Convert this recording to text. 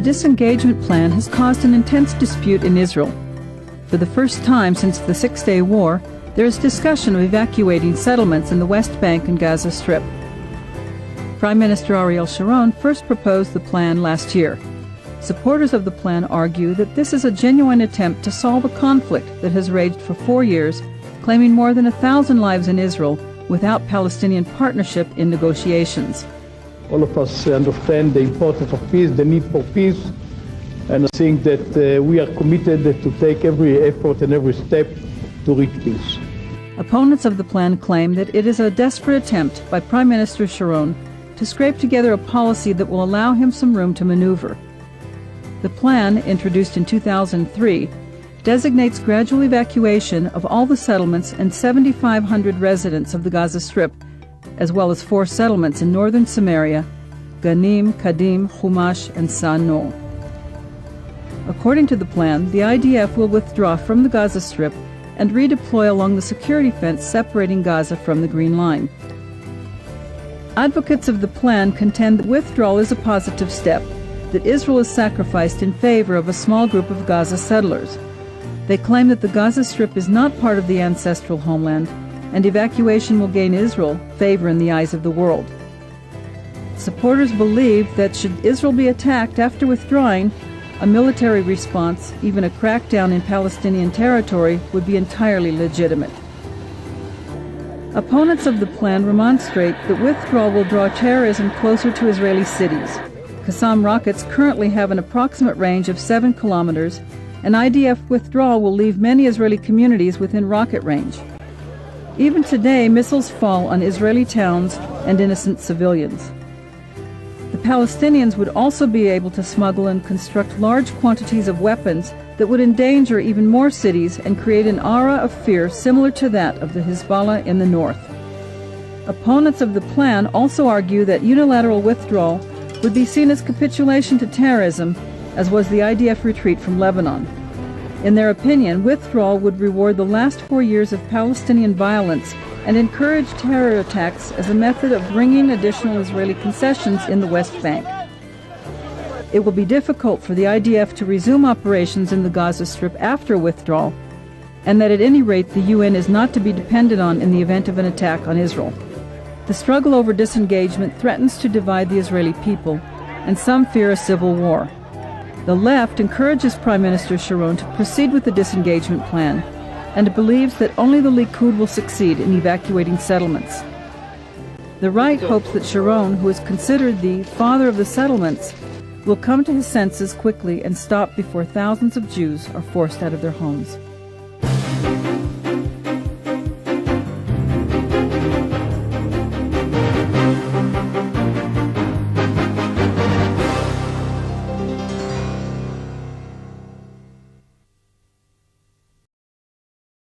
disengagement plan has caused an intense dispute in Israel. For the first time since the Six-Day War, there is discussion of evacuating settlements in the West Bank and Gaza Strip. Prime Minister Ariel Sharon first proposed the plan last year. Supporters of the plan argue that this is a genuine attempt to solve a conflict that has raged for 4 years, claiming more than 1,000 lives in Israel without Palestinian partnership in negotiations. All of us understand the importance of peace, the need for peace, and I think that we are committed to take every effort and every step to reach peace. Opponents of the plan claim that it is a desperate attempt by Prime Minister Sharon to scrape together a policy that will allow him some room to maneuver. The plan, introduced in 2003, designates gradual evacuation of all the settlements and 7,500 residents of the Gaza Strip, as well as 4 settlements in northern Samaria, Ganim, Kadim, Chumash, and Sa'ano. According to the plan, the IDF will withdraw from the Gaza Strip and redeploy along the security fence separating Gaza from the Green Line. Advocates of the plan contend that withdrawal is a positive step, that Israel is sacrificed in favor of a small group of Gaza settlers. They claim that the Gaza Strip is not part of the ancestral homeland, and evacuation will gain Israel favor in the eyes of the world. Supporters believe that should Israel be attacked after withdrawing, a military response, even a crackdown in Palestinian territory, would be entirely legitimate. Opponents of the plan remonstrate that withdrawal will draw terrorism closer to Israeli cities. Qassam rockets currently have an approximate range of 7 kilometers, and IDF withdrawal will leave many Israeli communities within rocket range. Even today, missiles fall on Israeli towns and innocent civilians. The Palestinians would also be able to smuggle and construct large quantities of weapons that would endanger even more cities and create an aura of fear similar to that of the Hezbollah in the north. Opponents of the plan also argue that unilateral withdrawal would be seen as capitulation to terrorism, as was the IDF retreat from Lebanon. In their opinion, withdrawal would reward the last 4 years of Palestinian violence and encourage terror attacks as a method of bringing additional Israeli concessions in the West Bank. It will be difficult for the IDF to resume operations in the Gaza Strip after withdrawal, and that at any rate the UN is not to be depended on in the event of an attack on Israel. The struggle over disengagement threatens to divide the Israeli people, and some fear a civil war. The left encourages Prime Minister Sharon to proceed with the disengagement plan, and believes that only the Likud will succeed in evacuating settlements. The right hopes that Sharon, who is considered the father of the settlements, will come to his senses quickly and stop before thousands of Jews are forced out of their homes.